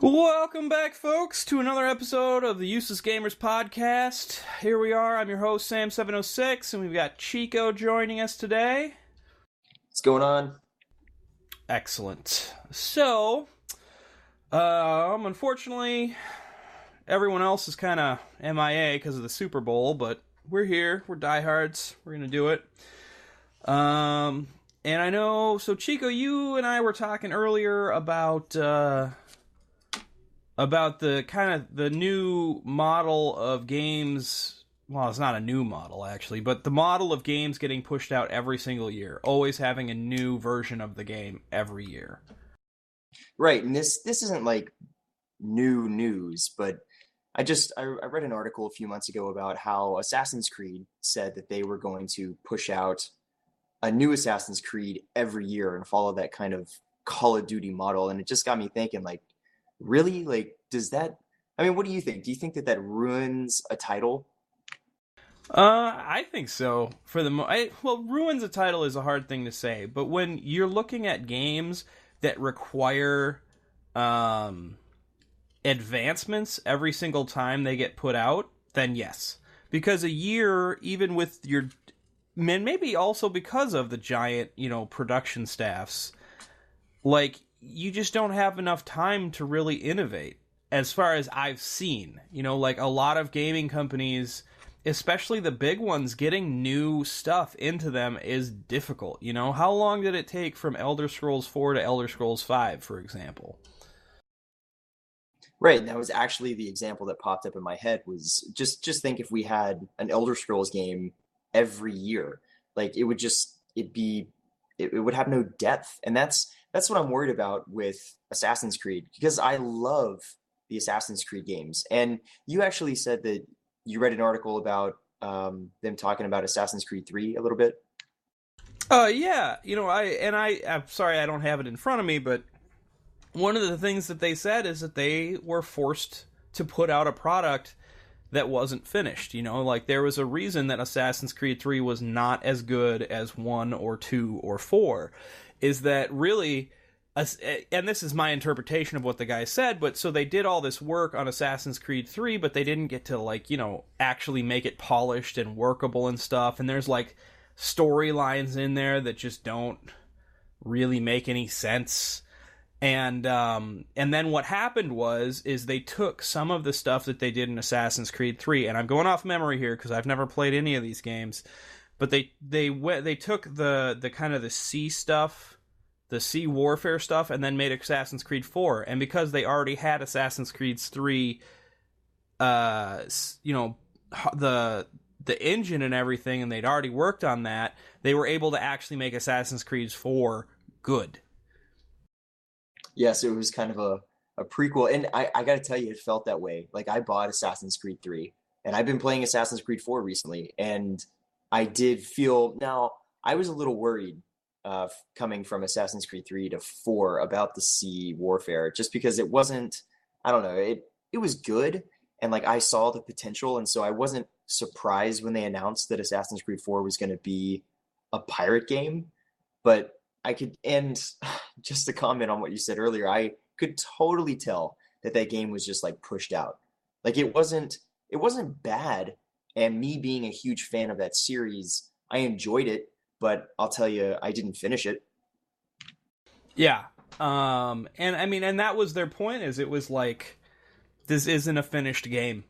Welcome back, folks, to another episode of the Useless Gamers podcast. Here we are. I'm your host, Sam706, and we've got Chico joining us today. What's going on? Excellent. So, unfortunately, everyone else is kind of MIA because of the Super Bowl, but we're here. We're diehards. We're going to do it. And I know, so Chico, you and I were talking earlier about the kind of the new model of games. Well, it's not a new model, actually, but the model of games getting pushed out every single year, always having a new version of the game every year. Right, and this isn't like new news, but I read an article a few months ago about how Assassin's Creed said that they were going to push out a new Assassin's Creed every year and follow that kind of Call of Duty model, and it just got me thinking, like, really? Like, does that... I mean, what do you think? Do you think that ruins a title? I think so. Well, ruins a title is a hard thing to say, but when you're looking at games that require advancements every single time they get put out, then yes. Because a year, even with your... And maybe also because of the giant, production staffs, like, you just don't have enough time to really innovate, as far as I've seen. Like, a lot of gaming companies, especially the big ones, getting new stuff into them is difficult. How long did it take from Elder Scrolls 4 to Elder Scrolls 5, for example? Right, and that was actually the example that popped up in my head, was just think if we had an Elder Scrolls game every year. Like, it would have no depth. And that's what I'm worried about with Assassin's Creed, because I love the Assassin's Creed games. And you actually said that you read an article about them talking about Assassin's Creed 3 a little bit. Yeah. I'm sorry I don't have it in front of me, but one of the things that they said is that they were forced to put out a product that wasn't finished. Like, there was a reason that Assassin's Creed 3 was not as good as 1 or 2 or 4. Is that really, and this is my interpretation of what the guy said, but so they did all this work on Assassin's Creed 3, but they didn't get to, actually make it polished and workable and stuff, and there's, storylines in there that just don't really make any sense. And then what happened is they took some of the stuff that they did in Assassin's Creed 3, and I'm going off memory here because I've never played any of these games, but they took the kind of the sea stuff, the sea warfare stuff, and then made Assassin's Creed 4. And because they already had Assassin's Creed 3, the engine and everything, and they'd already worked on that, they were able to actually make Assassin's Creed 4 good. Yeah, so it was kind of a prequel, and I gotta tell you, it felt that way. Like, I bought Assassin's Creed 3, and I've been playing Assassin's Creed 4 recently, and I did feel... Now, I was a little worried coming from Assassin's Creed 3 to 4 about the sea warfare, just because it wasn't... I don't know, it was good, and, I saw the potential, and so I wasn't surprised when they announced that Assassin's Creed 4 was going to be a pirate game, but... And just to comment on what you said earlier, I could totally tell that game was just pushed out. Like, it wasn't bad. And me being a huge fan of that series, I enjoyed it, but I'll tell you, I didn't finish it. Yeah. And I mean, and that was their point, is it was like, this isn't a finished game.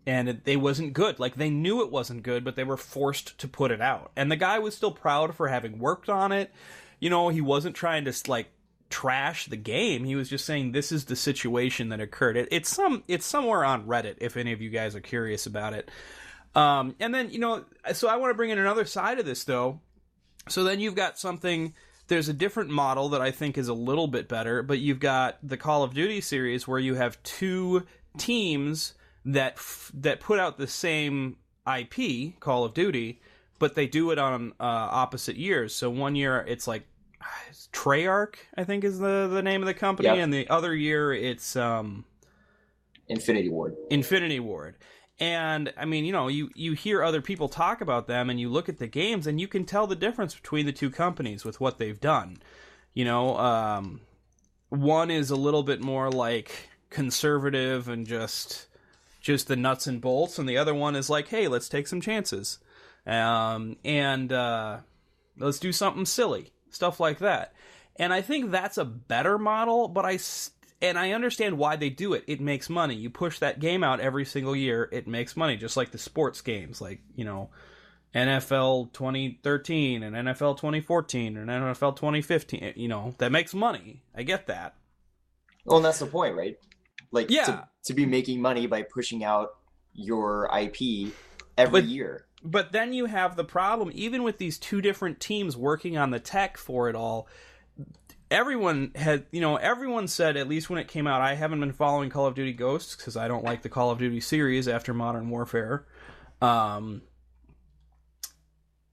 And it wasn't good. Like, they knew it wasn't good, but they were forced to put it out. And the guy was still proud for having worked on it. He wasn't trying to, trash the game. He was just saying, this is the situation that occurred. It's somewhere on Reddit, if any of you guys are curious about it. And then, so I want to bring in another side of this, though. So then you've got there's a different model that I think is a little bit better, but you've got the Call of Duty series, where you have two teams that put out the same IP, Call of Duty, but they do it on opposite years. So one year it's Treyarch, I think, is the name of the company, yep. And the other year it's Infinity Ward. And I mean, you hear other people talk about them, and you look at the games, and you can tell the difference between the two companies with what they've done. One is a little bit more conservative and just the nuts and bolts, and the other one is like, hey, let's take some chances, and let's do something silly, stuff like that. And I think that's a better model, but I understand why they do it. It makes money. You push that game out every single year, it makes money, just like the sports games, like, you know, NFL 2013 and NFL 2014 and NFL 2015, you know, that makes money. I get that. Well, and that's the point, right? Like, yeah, to be making money by pushing out your IP every year. But then you have the problem, even with these two different teams working on the tech for it all, everyone said, at least when it came out, I haven't been following Call of Duty Ghosts because I don't like the Call of Duty series after Modern Warfare,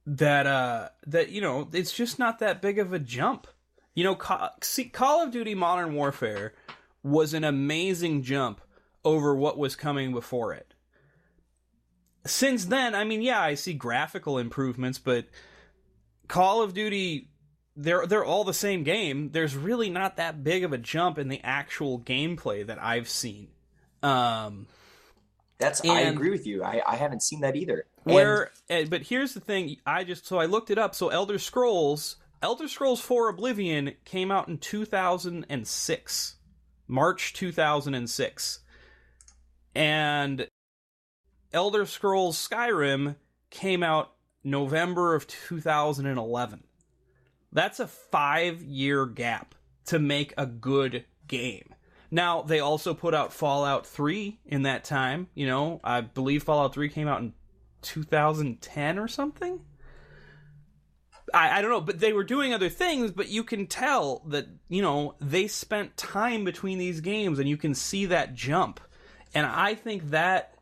that you know, it's just not that big of a jump. You know, Call of Duty Modern Warfare was an amazing jump over what was coming before it. Since then, I mean, yeah, I see graphical improvements, but Call of Duty, they're all the same game. There's really not that big of a jump in the actual gameplay that I've seen. I agree with you. I haven't seen that either. But here's the thing. I looked it up. So Elder Scrolls 4 Oblivion came out in 2006. March 2006. And Elder Scrolls Skyrim came out November of 2011. That's a 5-year gap to make a good game. Now, they also put out Fallout 3 in that time. You know, I believe Fallout 3 came out in 2010 or something. I don't know, but they were doing other things, but you can tell that, you know, they spent time between these games, and you can see that jump. And I think that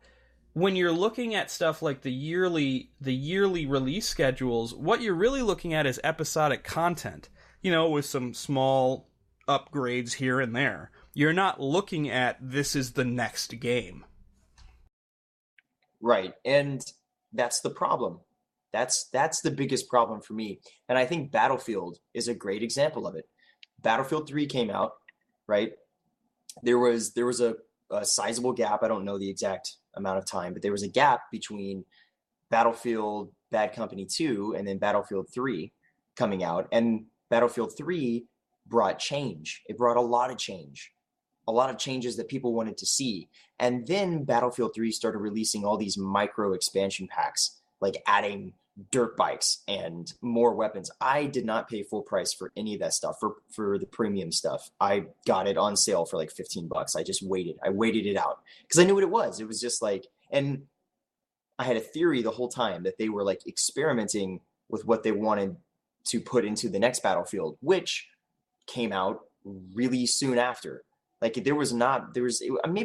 when you're looking at stuff like the yearly release schedules, what you're really looking at is episodic content, you know, with some small upgrades here and there. You're not looking at this is the next game. Right. And that's the problem. That's the biggest problem for me. And I think Battlefield is a great example of it. Battlefield 3 came out, right? There was a sizable gap. I don't know the exact amount of time, but there was a gap between Battlefield Bad Company 2 and then Battlefield 3 coming out. And Battlefield 3 brought change. It brought a lot of change. A lot of changes that people wanted to see. And then Battlefield 3 started releasing all these micro expansion packs, like adding dirt bikes and more weapons. I did not pay full price for any of that stuff, for the premium stuff. I got it on sale for like $15. I just waited. I waited it out because I knew what it was. It was just like, and I had a theory the whole time that they were like experimenting with what they wanted to put into the next Battlefield, which came out really soon after. Like maybe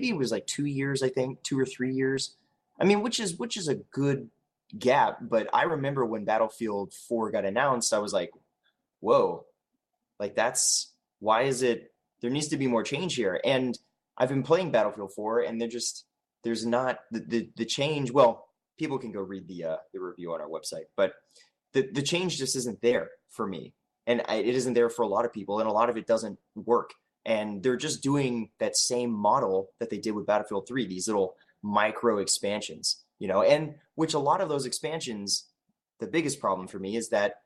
it was like 2 years, I think, 2 or 3 years. I mean, which is a good gap. But I remember when Battlefield 4 got announced, I was like, whoa, like why is it, there needs to be more change here. And I've been playing Battlefield 4 and there's not the change. Well, people can go read the review on our website, but the change just isn't there for me. And it isn't there for a lot of people, and a lot of it doesn't work. And they're just doing that same model that they did with Battlefield 3, these little micro expansions, you know, and which a lot of those expansions, the biggest problem for me is that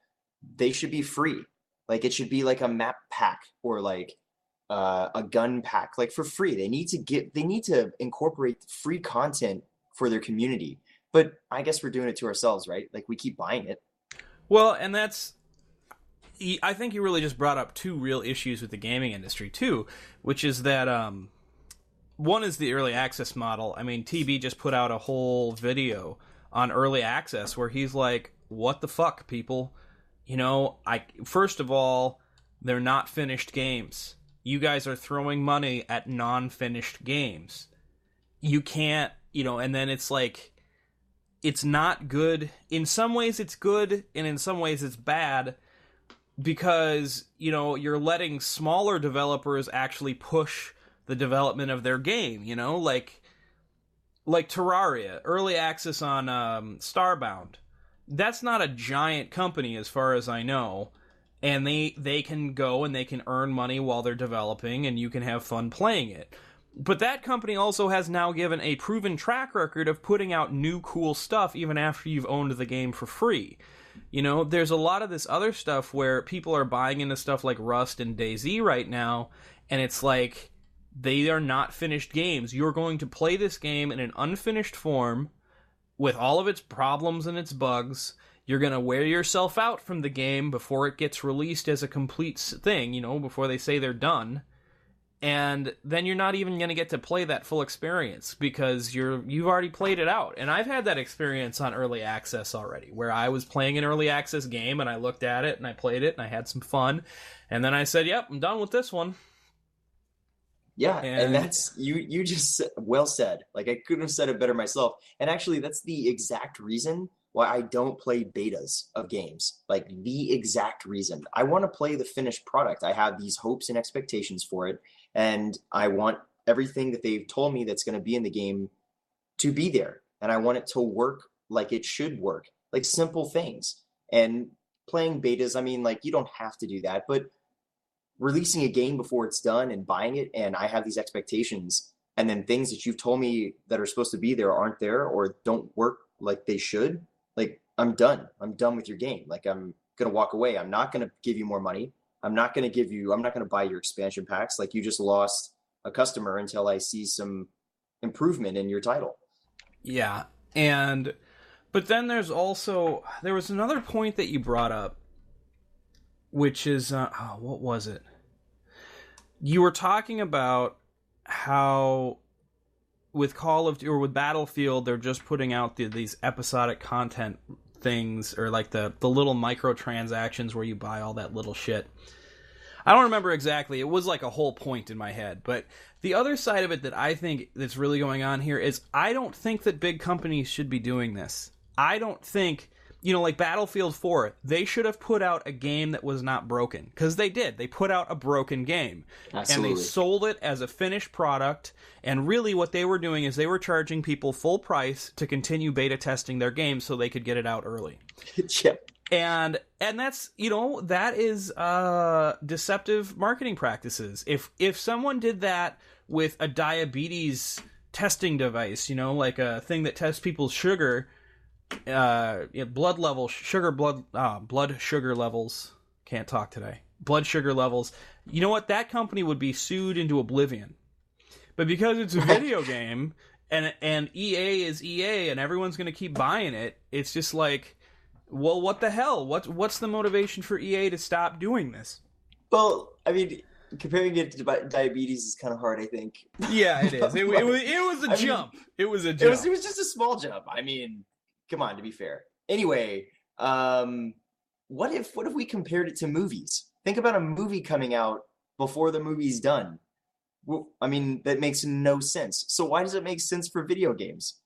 they should be free. Like it should be like a map pack or like a gun pack, like for free. They need to incorporate free content for their community. But I guess we're doing it to ourselves, right? Like we keep buying it. Well, and I think you really just brought up two real issues with the gaming industry too, which is that one is the early access model. I mean, TB just put out a whole video on early access where he's like, what the fuck, people? You know, first of all, they're not finished games. You guys are throwing money at non-finished games. You can't, you know, and then it's like, it's not good. In some ways it's good, and in some ways it's bad, because, you know, you're letting smaller developers actually push the development of their game, you know, like Terraria, early access on Starbound. That's not a giant company as far as I know, and they can go and they can earn money while they're developing, and you can have fun playing it. But that company also has now given a proven track record of putting out new cool stuff even after you've owned the game for free. You know, there's a lot of this other stuff where people are buying into stuff like Rust and DayZ right now, and it's like, they are not finished games. You're going to play this game in an unfinished form with all of its problems and its bugs. You're going to wear yourself out from the game before it gets released as a complete thing, you know, before they say they're done. And then you're not even going to get to play that full experience because you've already played it out. And I've had that experience on early access already, where I was playing an early access game and I looked at it and I played it and I had some fun. And then I said, yep, I'm done with this one. Yeah, and that's, you just well said. Like, I couldn't have said it better myself. And actually, that's the exact reason why I don't play betas of games. Like, the exact reason. I want to play the finished product. I have these hopes and expectations for it, and I want everything that they've told me that's going to be in the game to be there. And I want it to work like it should work. Like, simple things. And playing betas, I mean, like, you don't have to do that, but releasing a game before it's done and buying it, and I have these expectations, and then things that you've told me that are supposed to be there aren't there or don't work like they should, like, I'm done. I'm done with your game. Like, I'm going to walk away. I'm not going to give you more money. I'm not going to buy your expansion packs. Like, you just lost a customer until I see some improvement in your title. Yeah. But then there was another point that you brought up, which is, what was it? You were talking about how with with Battlefield, they're just putting out these episodic content things, or like the little microtransactions where you buy all that little shit. I don't remember exactly. It was like a whole point in my head. But the other side of it that I think that's really going on here is I don't think that big companies should be doing this. I don't think... You know, like Battlefield 4, they should have put out a game that was not broken. Because they did. They put out a broken game. Absolutely. And they sold it as a finished product. And really what they were doing is they were charging people full price to continue beta testing their game so they could get it out early. Yep. And that's, you know, that is deceptive marketing practices. If someone did that with a diabetes testing device, you know, like a thing that tests people's sugar... blood sugar levels, can't talk today, blood sugar levels, you know what, that company would be sued into oblivion. But because it's a video game and EA is EA and everyone's going to keep buying it, it's just like, well, what the hell, what's the motivation for EA to stop doing this? Well, I mean, comparing it to diabetes is kind of hard, I think. Yeah, it is. It was a jump. It was a jump. It was just a small jump. I mean, come on, to be fair. Anyway, what if we compared it to movies? Think about a movie coming out before the movie's done. Well, I mean, that makes no sense. So why does it make sense for video games?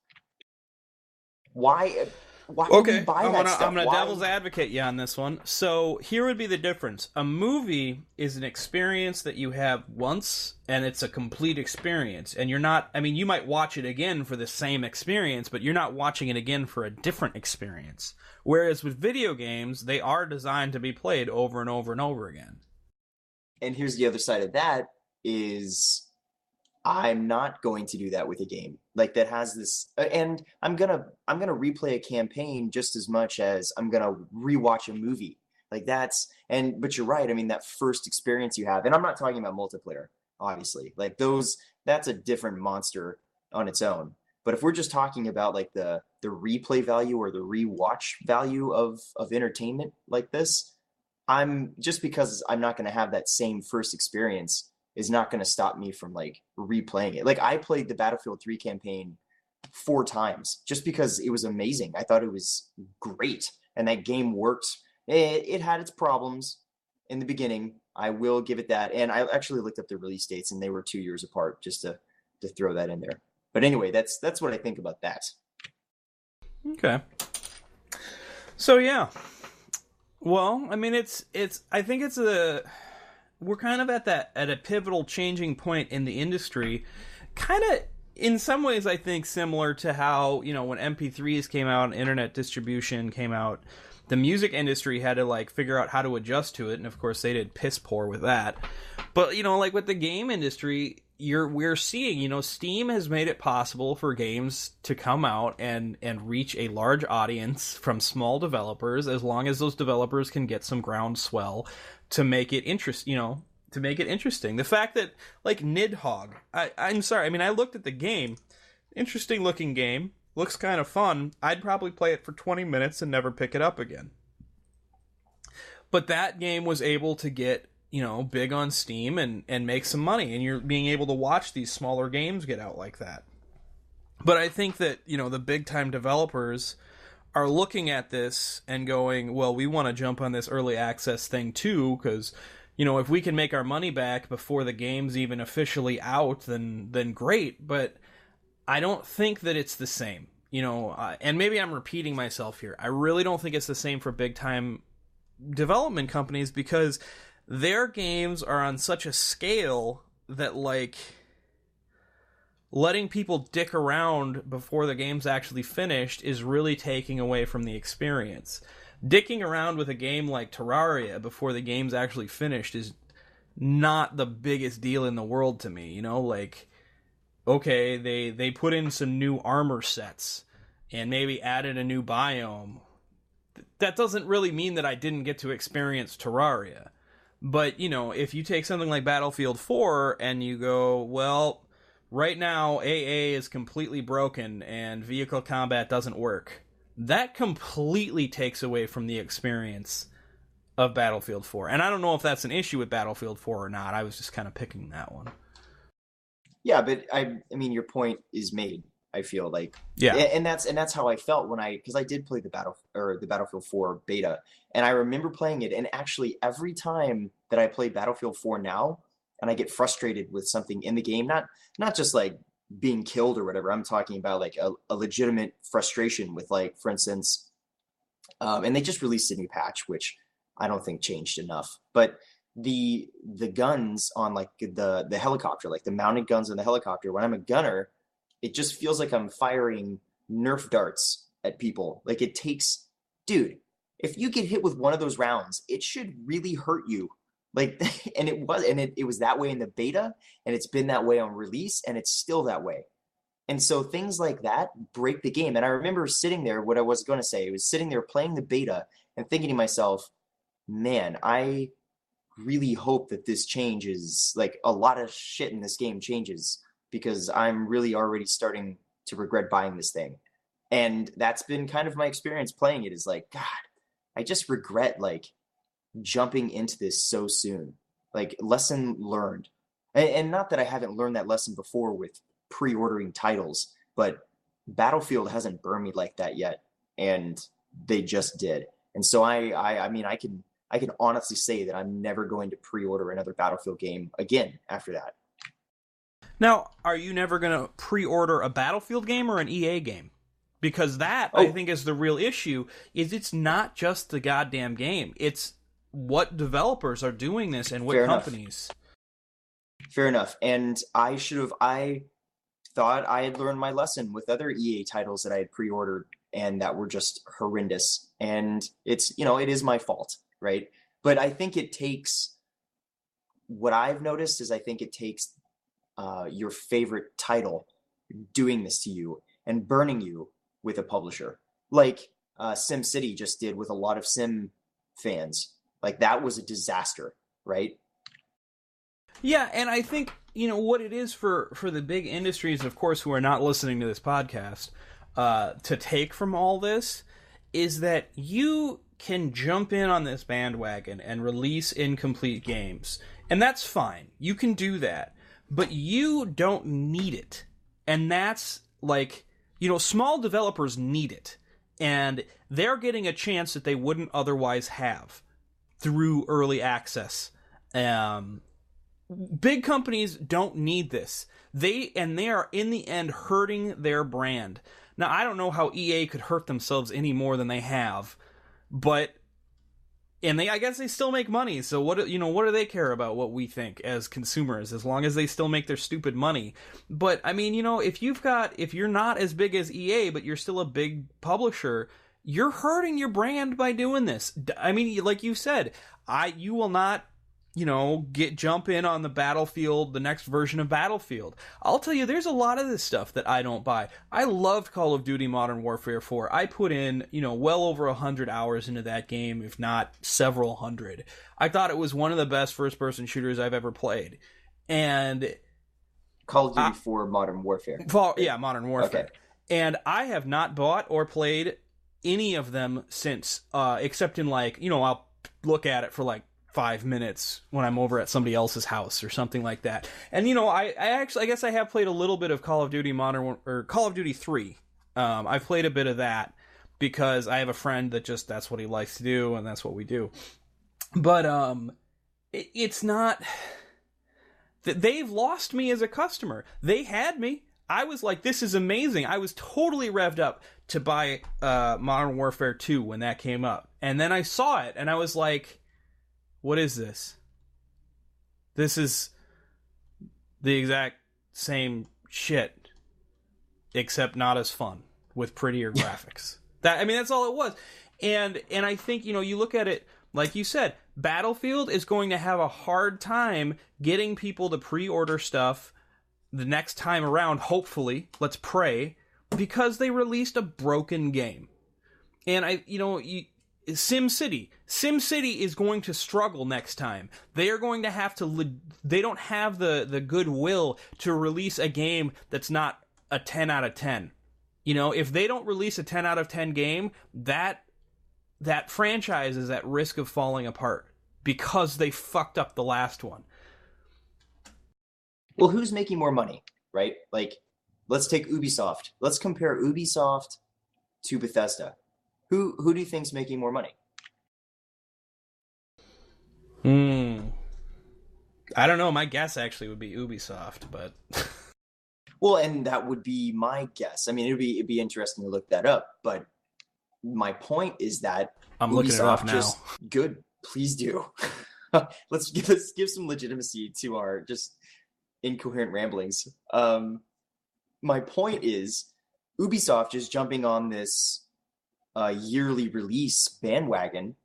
Why would we buy that stuff? I'm gonna devil's advocate you on this one. So here would be the difference. A movie is an experience that you have once, and it's a complete experience. And you're not, I mean, you might watch it again for the same experience, but you're not watching it again for a different experience. Whereas with video games, they are designed to be played over and over and over again. And here's the other side of that is... I'm not going to do that with a game like that has this, and I'm gonna replay a campaign just as much as I'm gonna rewatch a movie. Like but you're right. I mean, that first experience you have, and I'm not talking about multiplayer, obviously. Like that's a different monster on its own. But if we're just talking about like the replay value or the rewatch value of entertainment like this, because I'm not gonna have that same first experience is not going to stop me from like replaying it. Like I played the Battlefield 3 campaign 4 times just because it was amazing. I thought it was great. And that game worked. It had its problems in the beginning. I will give it that. And I actually looked up the release dates and they were 2 years apart, just to throw that in there. But anyway, that's what I think about that. Okay. So yeah. Well, I mean, I think we're kind of at a pivotal changing point in the industry, kind of in some ways, I think, similar to how, you know, when MP3s came out and internet distribution came out, The music industry had to like figure out how to adjust to it, and of course they did piss poor with that. But like with the game industry, we're seeing, Steam has made it possible for games to come out and reach a large audience from small developers, as long as those developers can get some groundswell to make it to make it interesting. The fact that, like, Nidhogg, I'm sorry, I mean, I looked at the game, interesting looking game, looks kind of fun. I'd probably play it for 20 minutes and never pick it up again. But that game was able to get, big on Steam and make some money, and you're being able to watch these smaller games get out like that. But I think that, the big-time developers are looking at this and going, well, we want to jump on this early access thing too, because if we can make our money back before the game's even officially out, then great. But I don't think that it's the same. And maybe I'm repeating myself here. I really don't think it's the same for big-time development companies, because their games are on such a scale that, like, letting people dick around before the game's actually finished is really taking away from the experience. Dicking around with a game like Terraria before the game's actually finished is not the biggest deal in the world to me. Like, okay, they put in some new armor sets and maybe added a new biome. That doesn't really mean that I didn't get to experience Terraria. But, if you take something like Battlefield 4 and you go, well, right now AA is completely broken and vehicle combat doesn't work, that completely takes away from the experience of Battlefield 4. And I don't know if that's an issue with Battlefield 4 or not. I was just kind of picking that one. Yeah, but I mean, your point is made. I feel like, yeah, and that's how I felt because I did play the Battlefield 4 beta, and I remember playing it. And actually, every time that I play Battlefield 4 now, and I get frustrated with something in the game, not just like being killed or whatever. I'm talking about like a legitimate frustration with, like, for instance, and they just released a new patch, which I don't think changed enough. But the guns on, like, the helicopter, like the mounted guns on the helicopter, when I'm a gunner, it just feels like I'm firing Nerf darts at people. Like, it takes, dude, if you get hit with one of those rounds, it should really hurt you. Like, and it was that way in the beta, and it's been that way on release, and it's still that way. And so things like that break the game. And I remember sitting there, what I was going to say, I was sitting there playing the beta and thinking to myself, man, I really hope that this changes, like, a lot of shit in this game changes, because I'm really already starting to regret buying this thing. And that's been kind of my experience playing it, is like, God, I just regret, like, jumping into this so soon. Like, lesson learned. And not that I haven't learned that lesson before with pre-ordering titles, but Battlefield hasn't burned me like that yet, and they just did. And so I mean, I can honestly say that I'm never going to pre-order another Battlefield game again after that. Now, are you never going to pre-order a Battlefield game or an EA game? Because that, I think, is the real issue, is it's not just the goddamn game. It's what developers are doing this and what companies. Fair enough. And I thought I had learned my lesson with other EA titles that I had pre-ordered and that were just horrendous. And it's, it is my fault, right? But I think it takes, what I've noticed is I think it takes your favorite title doing this to you and burning you with a publisher, like SimCity just did with a lot of Sim fans. Like, that was a disaster, right? Yeah, and I think, what it is for the big industries, of course, who are not listening to this podcast, to take from all this is that you can jump in on this bandwagon and release incomplete games. And that's fine. You can do that. But you don't need it. And that's, like, small developers need it. And they're getting a chance that they wouldn't otherwise have through early access. Big companies don't need this. They are, in the end, hurting their brand. Now, I don't know how EA could hurt themselves any more than they have, but... And I guess they still make money, so what do they care about what we think as consumers, as long as they still make their stupid money? But I mean, if you're not as big as EA, but you're still a big publisher, you're hurting your brand by doing this. I mean, like you said, you will not, jump in on the Battlefield, the next version of Battlefield. I'll tell you, there's a lot of this stuff that I don't buy. I loved Call of Duty Modern Warfare 4. I put in, well over 100 hours into that game, if not several hundred. I thought it was one of the best first-person shooters I've ever played. And Call of Duty 4 Modern Warfare. Yeah, Modern Warfare. Okay. And I have not bought or played any of them since, except in I'll look at it for 5 minutes when I'm over at somebody else's house or something like that. And I guess I have played a little bit of Call of Duty Call of Duty 3. I've played a bit of that because I have a friend that that's what he likes to do, and that's what we do. But it's not. They've lost me as a customer. They had me. I was like, this is amazing. I was totally revved up to buy Modern Warfare 2 when that came up. And then I saw it, and I was like, what is this? This is the exact same shit, except not as fun, with prettier graphics. That's all it was. And I think, you look at it, like you said, Battlefield is going to have a hard time getting people to pre-order stuff the next time around, hopefully, let's pray, because they released a broken game. And SimCity is going to struggle next time. They are going to have to, they don't have the goodwill to release a game that's not a 10 out of 10. If they don't release a 10 out of 10 game, that franchise is at risk of falling apart because they fucked up the last one. Well, who's making more money, right? Let's take Ubisoft. Let's compare Ubisoft to Bethesda. Who do you think's making more money? I don't know. My guess actually would be Ubisoft, but well, and that would be my guess. I mean, it'd be interesting to look that up. But my point is that I'm looking it up now. Good, please do. Let's give some legitimacy to our just incoherent ramblings. My point is, Ubisoft is jumping on this yearly release bandwagon.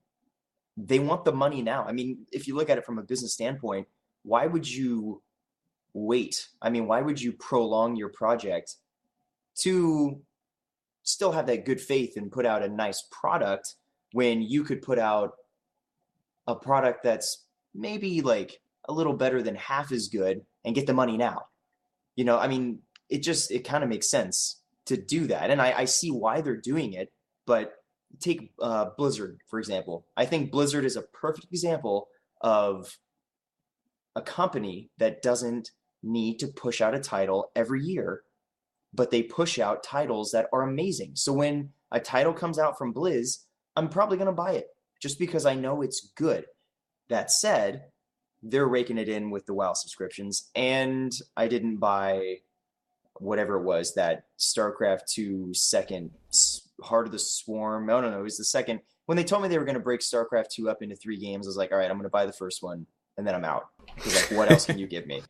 They want the money now. I mean, if you look at it from a business standpoint, why would you wait? I mean, why would you prolong your project to still have that good faith and put out a nice product when you could put out a product that's maybe a little better than half as good and get the money now? I mean, it kind of makes sense to do that. And I see why they're doing it. But take Blizzard, for example. I think Blizzard is a perfect example of a company that doesn't need to push out a title every year, but they push out titles that are amazing. So when a title comes out from Blizz, I'm probably going to buy it just because I know it's good. That said, they're raking it in with the WoW subscriptions, and I didn't buy whatever it was, that StarCraft 2 second Heart of the Swarm. I don't know. It was the second. When they told me they were going to break StarCraft 2 up into 3 games, I was like, all right, I'm going to buy the first one, and then I'm out. Because what else can you give me?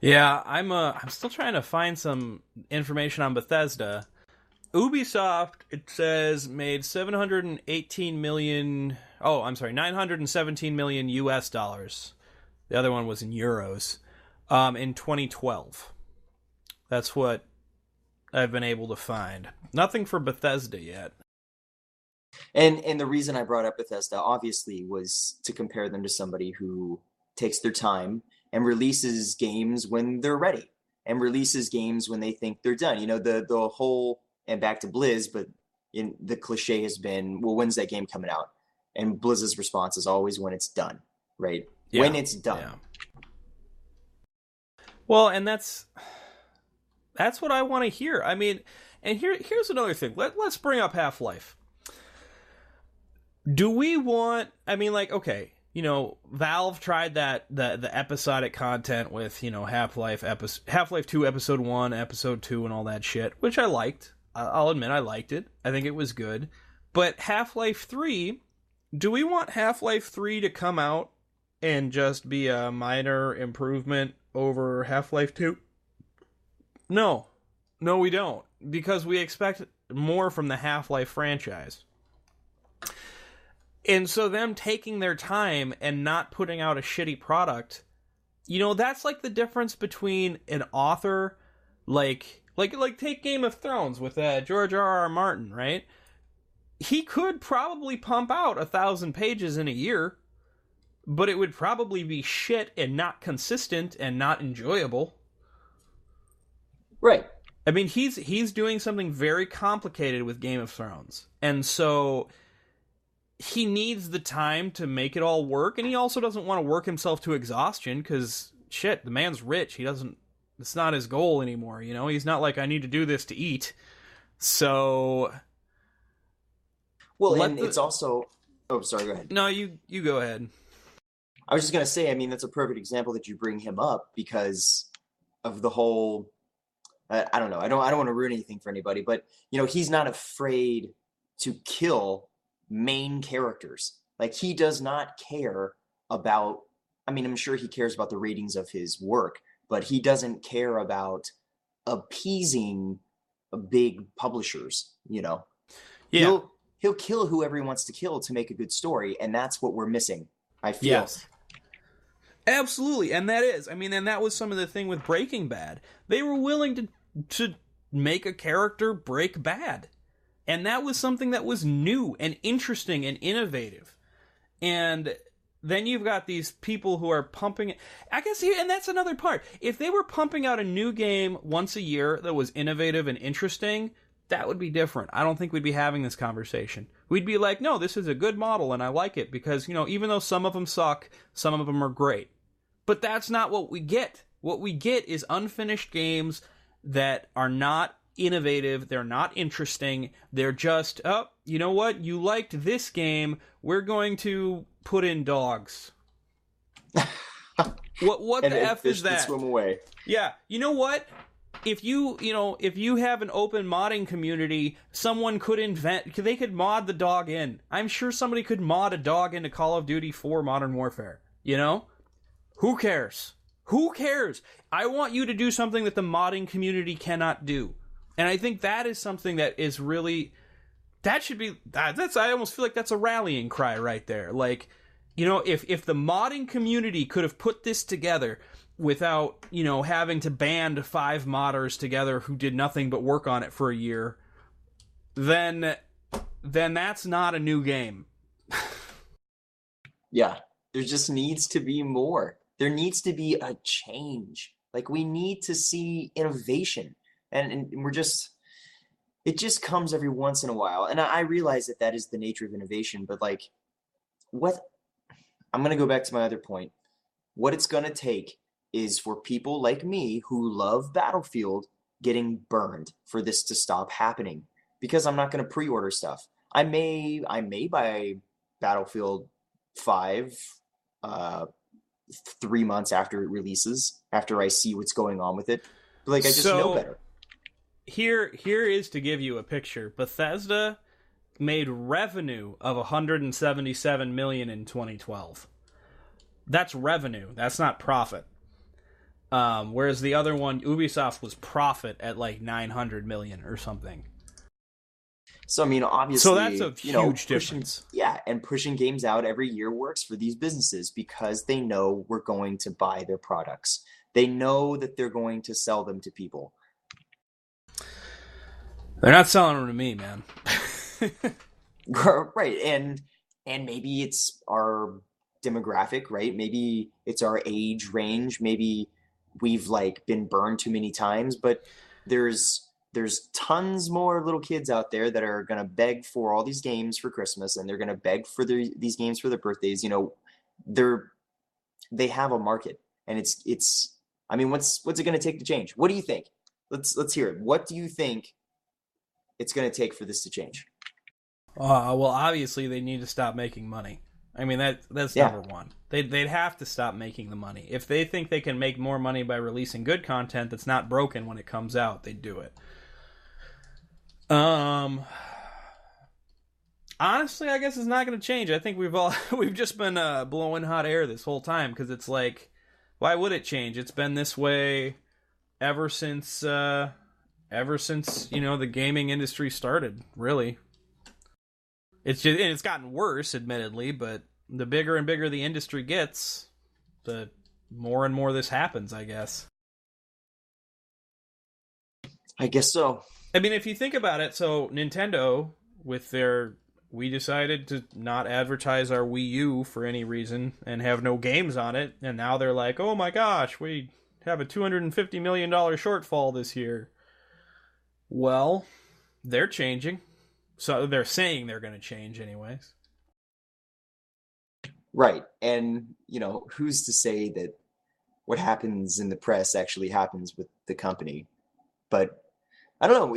Yeah, I'm still trying to find some information on Bethesda. Ubisoft, it says, made 718 million. Oh, I'm sorry, 917 million US dollars. The other one was in euros. In 2012. That's what I've been able to find. Nothing for Bethesda yet. And the reason I brought up Bethesda, obviously, was to compare them to somebody who takes their time and releases games when they're ready, and releases games when they think they're done. The whole, and back to Blizz, but the cliche has been, well, when's that game coming out? And Blizz's response is always when it's done, right? Yeah. When it's done. Yeah. Well, and that's what I want to hear. I mean, and here's another thing. Let's bring up Half-Life. Do we want? I mean, okay, Valve tried the episodic content with Half-Life 2 Episode 1, Episode 2, and all that shit, which I liked. I'll admit I liked it. I think it was good. But Half-Life 3, do we want Half-Life 3 to come out and just be a minor improvement over Half-Life 2? No, we don't. Because we expect more from the Half-Life franchise. And so them taking their time and not putting out a shitty product, you know, that's like the difference between an author like take Game of Thrones with George R.R. Martin, right? He could probably pump out 1,000 pages in a year, but it would probably be shit and not consistent and not enjoyable. Right. I mean, he's doing something very complicated with Game of Thrones. And so he needs the time to make it all work, and he also doesn't want to work himself to exhaustion, because, shit, the man's rich. It's not his goal anymore, you know? He's not like, I need to do this to eat. So... Well, and it's also... Oh, sorry, go ahead. No, you go ahead. I was just going to say, I mean, that's a perfect example that you bring him up because of the whole... I don't know. I don't want to ruin anything for anybody, but, you know, he's not afraid to kill main characters. Like, he does not care about... I mean, I'm sure he cares about the ratings of his work, but he doesn't care about appeasing big publishers, you know? Yeah. He'll kill whoever he wants to kill to make a good story, and that's what we're missing, I feel. Yes. Absolutely, and that is. I mean, and that was some of the thing with Breaking Bad. They were willing to make a character break bad. And that was something that was new and interesting and innovative. And then you've got these people who are pumping it. I guess, and that's another part. If they were pumping out a new game once a year that was innovative and interesting, that would be different. I don't think we'd be having this conversation. We'd be like, no, this is a good model and I like it because, you know, even though some of them suck, some of them are great. But that's not what we get. What we get is unfinished games that are not innovative, they're not interesting, they're just, oh, you know what, you liked this game, we're going to put in dogs. What the F is that? Swim away. Yeah, you know what? If you have an open modding community, someone could they could mod the dog in. I'm sure somebody could mod a dog into Call of Duty 4 Modern Warfare, you know? Who cares? Who cares? I want you to do something that the modding community cannot do. And I think that is something that is really... That should be... I almost feel like that's a rallying cry right there. Like, you know, if the modding community could have put this together without, you know, having to band 5 modders together who did nothing but work on it for a year, then that's not a new game. Yeah, there just needs to be more. There needs to be a change. Like, we need to see innovation. And we're just... It just comes every once in a while. And I realize that is the nature of innovation, but, like, what... I'm going to go back to my other point. What it's going to take is for people like me who love Battlefield getting burned for this to stop happening. Because I'm not going to pre-order stuff. I may buy Battlefield 5 3 months after it releases, after I see what's going on with it. But, like, I just know better. Here is to give you a picture. Bethesda made revenue of $177 million in 2012. That's revenue. That's not profit. Whereas the other one, Ubisoft, was profit at like $900 million or something. So, I mean, obviously... So that's a huge difference. Yeah, and pushing games out every year works for these businesses because they know we're going to buy their products. They know that they're going to sell them to people. They're not selling them to me, man. Right, and maybe it's our demographic, right? Maybe it's our age range. Maybe we've, like, been burned too many times, but there's tons more little kids out there that are going to beg for all these games for Christmas, and they're going to beg for these games for their birthdays. You know, they have a market, and it's I mean, what's it going to take to change? What do you think? Let's hear it. What do you think it's going to take for this to change? Well, obviously they need to stop making money. I mean, that's number one. They'd have to stop making the money. If they think they can make more money by releasing good content that's not broken when it comes out, they'd do it. Honestly, I guess it's not going to change. I think we've just been blowing hot air this whole time because it's like, why would it change? It's been this way ever since ever since, the gaming industry started, really. It's gotten worse, admittedly, but the bigger and bigger the industry gets, the more and more this happens, I guess. I guess so. I mean, if you think about it, so Nintendo, with we decided to not advertise our Wii U for any reason and have no games on it, and now they're like, oh my gosh, we have a $250 million shortfall this year. Well, they're changing. So they're saying they're going to change anyways. Right. And, who's to say that what happens in the press actually happens with the company? But I don't know.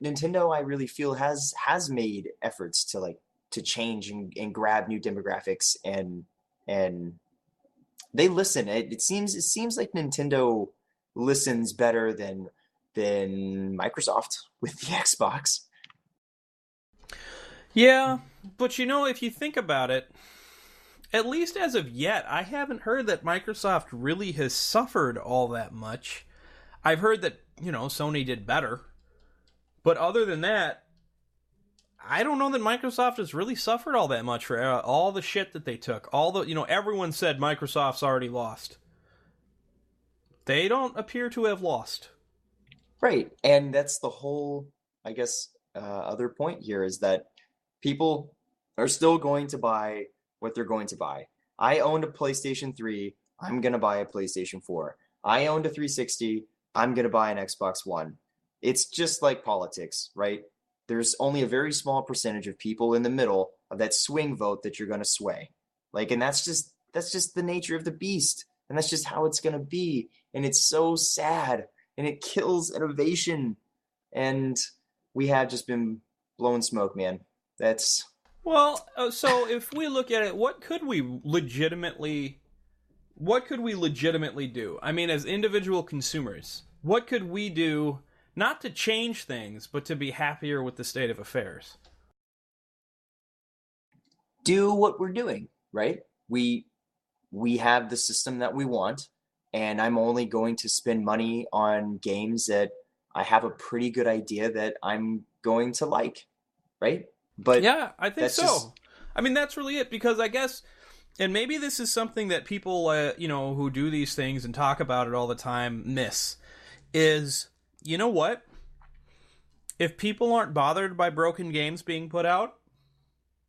Nintendo, I really feel has made efforts to change and grab new demographics, and they listen. It seems like Nintendo listens better than Microsoft with the Xbox. Yeah, but if you think about it, at least as of yet, I haven't heard that Microsoft really has suffered all that much. I've heard that, Sony did better. But other than that, I don't know that Microsoft has really suffered all that much for all the shit that they took. Everyone said Microsoft's already lost. They don't appear to have lost. Right. And that's the whole, I guess, other point here is that people are still going to buy what they're going to buy. I owned a PlayStation 3. I'm going to buy a PlayStation 4. I owned a 360. I'm going to buy an Xbox One. It's just like politics, right? There's only a very small percentage of people in the middle of that swing vote that you're going to sway. And that's just the nature of the beast. And that's just how it's going to be. And it's so sad. And it kills innovation. And we have just been blowing smoke, man. That's... Well, so if we look at it, what could we legitimately do? I mean, as individual consumers, what could we do, not to change things, but to be happier with the state of affairs? Do what we're doing, right? We have the system that we want, and I'm only going to spend money on games that I have a pretty good idea that I'm going to like, right? But yeah, I think so. I mean, that's really it, because I guess, and maybe this is something that people, who do these things and talk about it all the time miss, is, you know what? If people aren't bothered by broken games being put out,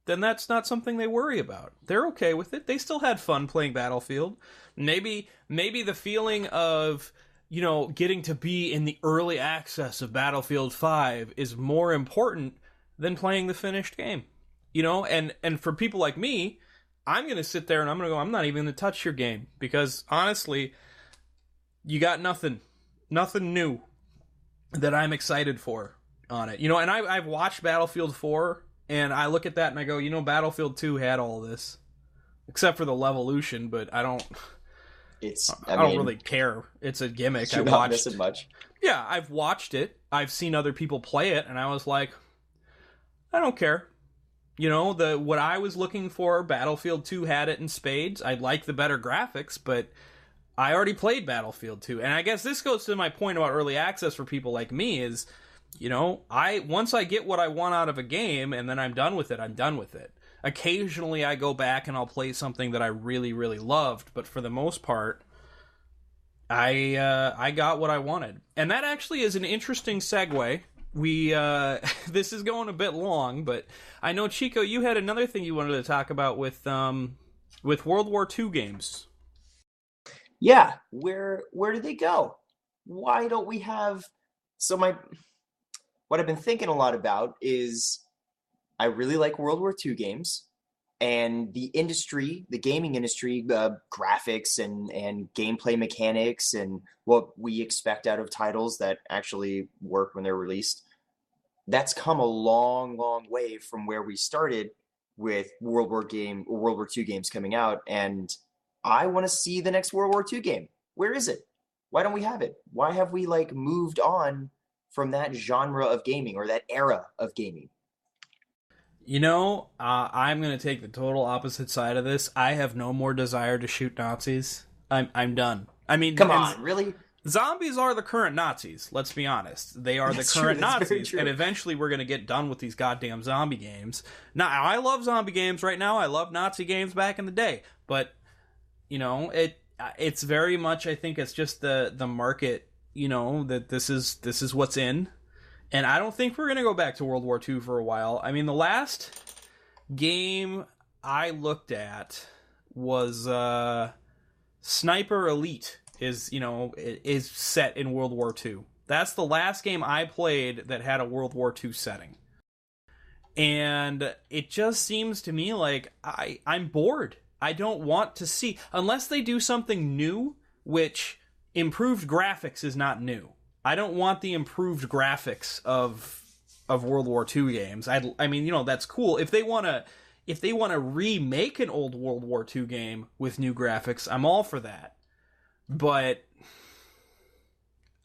then that's not something they worry about. They're okay with it. They still had fun playing Battlefield. Maybe the feeling of, getting to be in the early access of Battlefield 5 is more important than playing the finished game. And for people like me, I'm going to sit there and I'm going to go, I'm not even going to touch your game, because honestly, you got nothing new that I'm excited for on it. And I've watched Battlefield 4, and I look at that and I go, Battlefield 2 had all this, except for the Levolution, but I don't really care. It's a gimmick. You're not missing much. Yeah, I've watched it. I've seen other people play it, and I was like, I don't care. What I was looking for, Battlefield 2 had it in spades. I like the better graphics, but I already played Battlefield 2. And I guess this goes to my point about early access for people like me is, once I get what I want out of a game and then I'm done with it, I'm done with it. Occasionally I go back and I'll play something that I really, really loved, but for the most part, I got what I wanted. And that actually is an interesting segue. This is going a bit long, but I know, Chico, you had another thing you wanted to talk about with World War II games. Yeah, where did they go? Why don't we have... what I've been thinking a lot about is I really like World War II games, and the gaming industry, graphics and gameplay mechanics and what we expect out of titles that actually work when they're released, that's come a long, long way from where we started with World War II games coming out. And I want to see the next World War II game. Where is it? Why don't we have it? Why have we moved on from that genre of gaming or that era of gaming? I'm going to take the total opposite side of this. I have no more desire to shoot Nazis. I'm done. I mean, come on, really? Zombies are the current Nazis, let's be honest. They are That's the current true, that's very Nazis, true. and eventually we're going to get done with these goddamn zombie games. Now, I love zombie games right now. I love Nazi games back in the day. But, you know, it's very much, I think it's just the market, you know, that this is what's in. And I don't think we're going to go back to World War II for a while. I mean, the last game I looked at was Sniper Elite. Is set in World War II. That's the last game I played that had a World War II setting. And it just seems to me like I'm bored. I don't want to see, unless they do something new, which improved graphics is not new. I don't want the improved graphics of World War II games. I mean, you know, that's cool. If they want to remake an old World War II game with new graphics, I'm all for that. But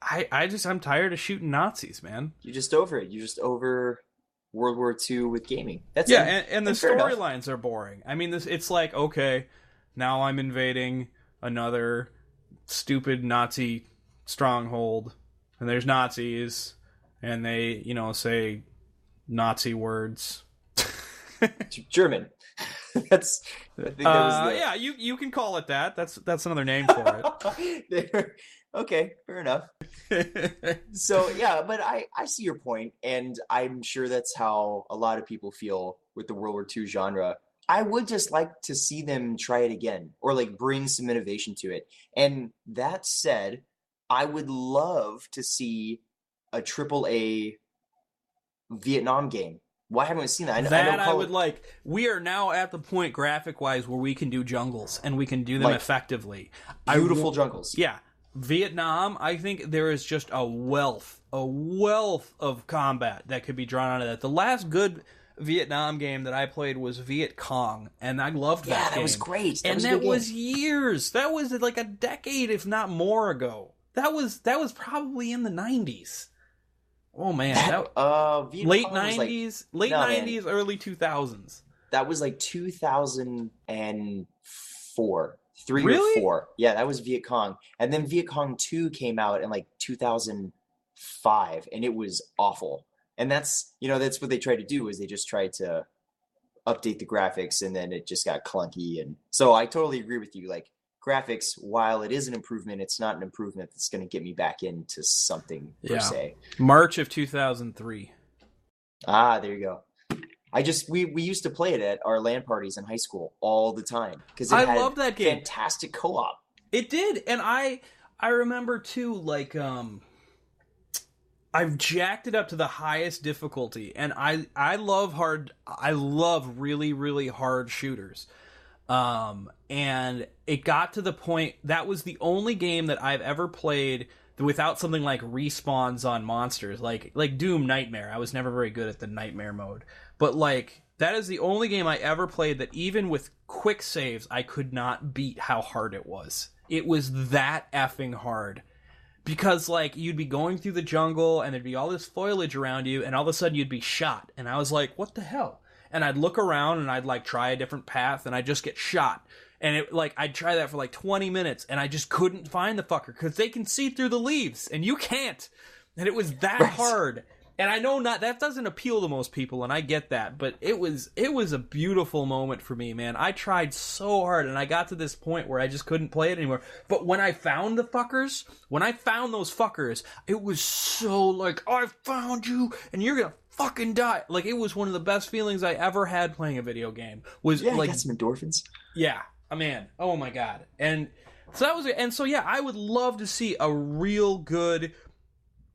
I'm tired of shooting Nazis, man. You're just over it. You're just over World War II with gaming. That's and the storylines are boring. I mean, it's like, okay, now I'm invading another stupid Nazi stronghold, and there's Nazis, and they, you know, say Nazi words. German. That's. I think that was yeah, you can call it that. That's another name for it. Okay, fair enough. So yeah, but I see your point, and I'm sure that's how a lot of people feel with the World War II genre. I would just like to see them try it again, or like bring some innovation to it. And that said, I would love to see a AAA Vietnam game. Why haven't we seen that? I would like. We are now at the point, graphic-wise, where we can do jungles, and we can do them effectively. Beautiful jungles. Yeah. Vietnam, I think there is just a wealth of combat that could be drawn out of that. The last good Vietnam game that I played was Viet Cong, and I loved that game. Yeah, that was great. That was years. That was like a decade, if not more ago. That was probably in the 90s. Oh man, late 90s, early 2000s. That was like 2004, 3 really? or 4. Yeah, that was Viet Cong, and then Viet Cong 2 came out in like 2005, and it was awful. And that's what they tried to do, is they just tried to update the graphics, and then it just got clunky. And so I totally agree with you. Like, graphics, while it is an improvement, it's not an improvement that's going to get me back into something per se. March of 2003. Ah, there you go. We used to play it at our LAN parties in high school all the time, because I love that game. Fantastic co-op. It did, and I remember too, like I've jacked it up to the highest difficulty, and I love really, really hard shooters. And it got to the point that was the only game that I've ever played without something like respawns on monsters, like Doom Nightmare. I was never very good at the Nightmare mode, but like that is the only game I ever played that even with quick saves I could not beat how hard it was. It was that effing hard. Because, like, you'd be going through the jungle, and there'd be all this foliage around you, and all of a sudden you'd be shot. And I was like, what the hell? And I'd look around, and I'd, like, try a different path, and I'd just get shot. And, I'd try that for, like, 20 minutes, and I just couldn't find the fucker, because they can see through the leaves, and you can't. And it was that hard. And I know that doesn't appeal to most people, and I get that, but it was a beautiful moment for me, man. I tried so hard, and I got to this point where I just couldn't play it anymore. But when I found those fuckers, it was so like, I found you, and you're gonna fucking die. Like, it was one of the best feelings I ever had playing a video game. You got some endorphins. Yeah, man. Oh my god. And so that was it. And so yeah, I would love to see a real good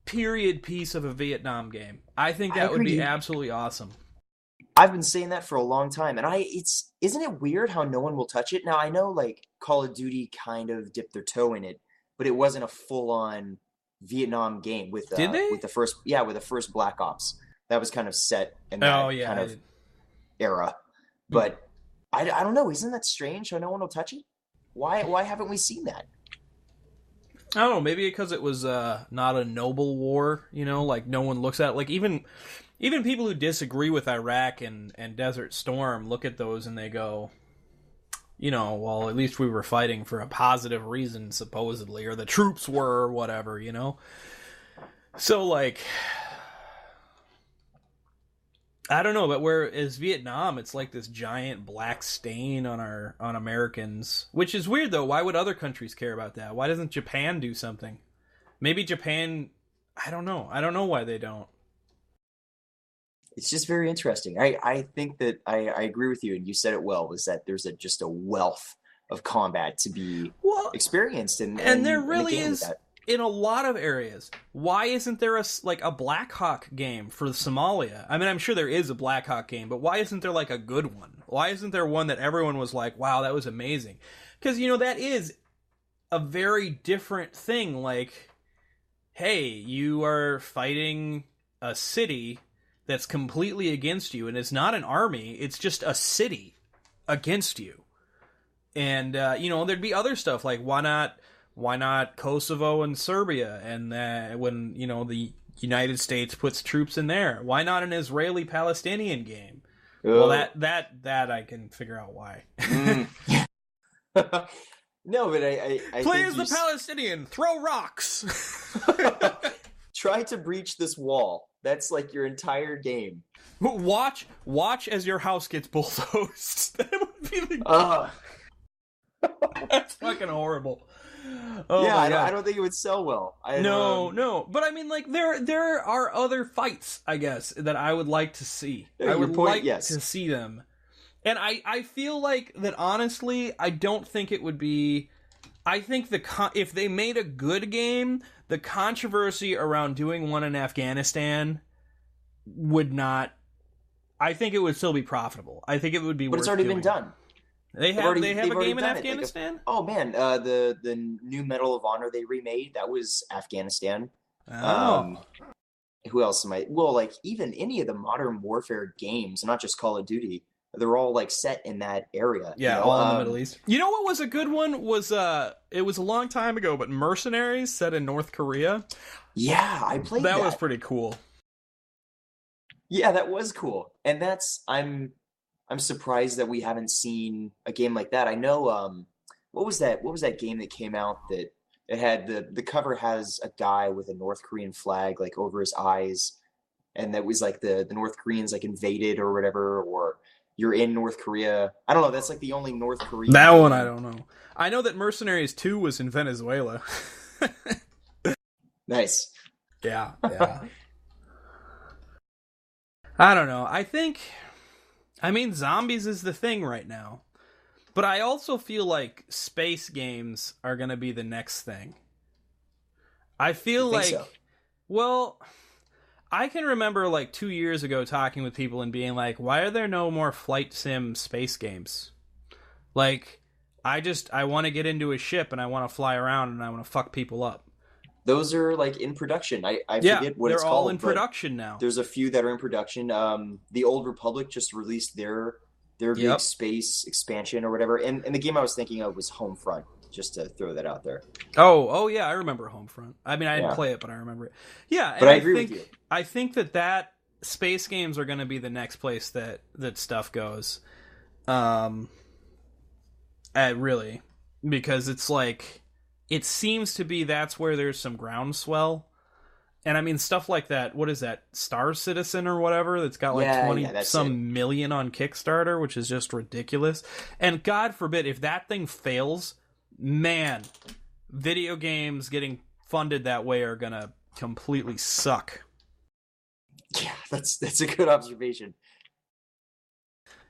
period piece of a Vietnam game. I think that would be absolutely awesome. I've been saying that for a long time, and isn't it weird how no one will touch it? Now I know like Call of Duty kind of dipped their toe in it, but it wasn't a full-on Vietnam game with the first Black Ops. That was kind of set in that kind of era. But I don't know, isn't that strange how no one will touch it? Why haven't we seen that? I don't know, maybe because it was not a noble war, like no one looks at it. Like even people who disagree with Iraq and Desert Storm look at those and they go, well, at least we were fighting for a positive reason, supposedly, or the troops were, or whatever, So, like, I don't know, but whereas Vietnam, it's like this giant black stain on Americans, which is weird, though. Why would other countries care about that? Why doesn't Japan do something? Maybe Japan, I don't know. I don't know why they don't. It's just very interesting. I think that I agree with you, and you said it well, was that there's just a wealth of combat to be experienced and there really is in a lot of areas. Why isn't there a Black Hawk game for Somalia? I mean, I'm sure there is a Black Hawk game, but why isn't there like a good one? Why isn't there one that everyone was like, wow, that was amazing? Because, that is a very different thing. Like, hey, you are fighting a city that's completely against you, and it's not an army, it's just a city against you. And, there'd be other stuff, like, why not Kosovo and Serbia, and when, the United States puts troops in there? Why not an Israeli-Palestinian game? Oh. Well, that I can figure out why. No, but I play as the Palestinian, throw rocks! Try to breach this wall. That's like your entire game. Watch as your house gets bulldozed. That would be the... That's fucking horrible. Oh yeah, I don't think it would sell well. No. But I mean, like, there are other fights, I guess, that I would like to see. I would like to see them. And I feel like that, honestly, I don't think it would be... I think if they made a good game, the controversy around doing one in Afghanistan would not... I think it would still be profitable. I think it would be worth doing. But it's already been done. They have a game in Afghanistan? The new Medal of Honor they remade, that was Afghanistan. Oh. Who else am I... Well, like, even any of the Modern Warfare games, not just Call of Duty, they're all, like, set in that area. Yeah, all in the Middle East. You know what was a good one? It was a long time ago, but Mercenaries, set in North Korea. Yeah, I played that. That was pretty cool. Yeah, that was cool. And I'm surprised that we haven't seen a game like that. I know, what was that game that came out that it had the cover has a guy with a North Korean flag, like, over his eyes, and that was like the North Koreans, like, invaded or whatever, or you're in North Korea. I don't know. That's like the only North Korean. That one I don't know. I know that Mercenaries 2 was in Venezuela. Nice. Yeah. I don't know. I mean, zombies is the thing right now. But I also feel like space games are going to be the next thing. I feel like... So? Well... I can remember, like, 2 years ago talking with people and being like, why are there no more flight sim space games? Like, I want to get into a ship and I want to fly around and I want to fuck people up. Those are, like, in production. I forget what it's called. They're all in production now. There's a few that are in production. The Old Republic just released their big space expansion or whatever. And the game I was thinking of was Homefront. Just to throw that out there. Oh yeah, I remember Homefront. I mean, I didn't play it, but I remember it. Yeah, but I agree with you. I think that space games are going to be the next place that stuff goes. Really, because it's like, it seems to be that's where there's some groundswell. And I mean, stuff like that, what is that, Star Citizen or whatever, that's got like 20-some million on Kickstarter, which is just ridiculous. And God forbid, if that thing fails... Man, video games getting funded that way are gonna completely suck. Yeah, that's a good observation.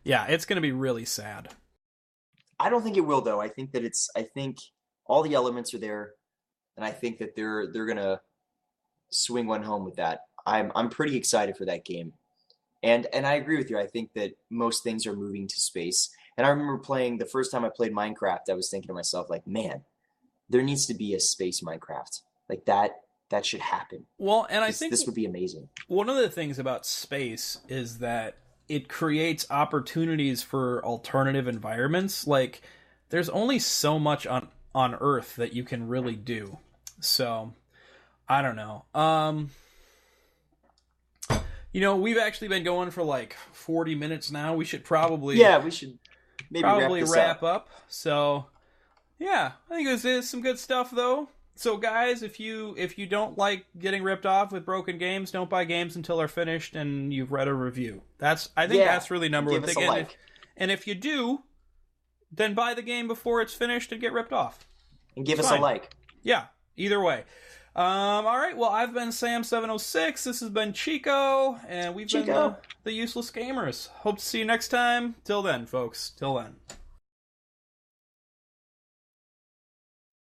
Yeah, it's gonna be really sad. I don't think it will, though. I think all the elements are there, and I think that they're gonna swing one home with that. I'm pretty excited for that game, and I agree with you. I think that most things are moving to space. And I remember the first time I played Minecraft, I was thinking to myself, like, man, there needs to be a space Minecraft. Like, that should happen. Well, and I think this would be amazing. One of the things about space is that it creates opportunities for alternative environments. Like, there's only so much on Earth that you can really do. So, I don't know. We've actually been going for like 40 minutes now. We should probably... Yeah, we should... maybe probably wrap up. So, yeah, I think it was some good stuff though. So, guys, if you don't like getting ripped off with broken games, don't buy games until they're finished and you've read a review. I think that's really number one thing. And if you do, then buy the game before it's finished and get ripped off. And give us a like. Yeah, either way. All right, well, I've been Sam706. This has been Chico, and we've been the Useless Gamers. Hope to see you next time. Till then, folks. Till then.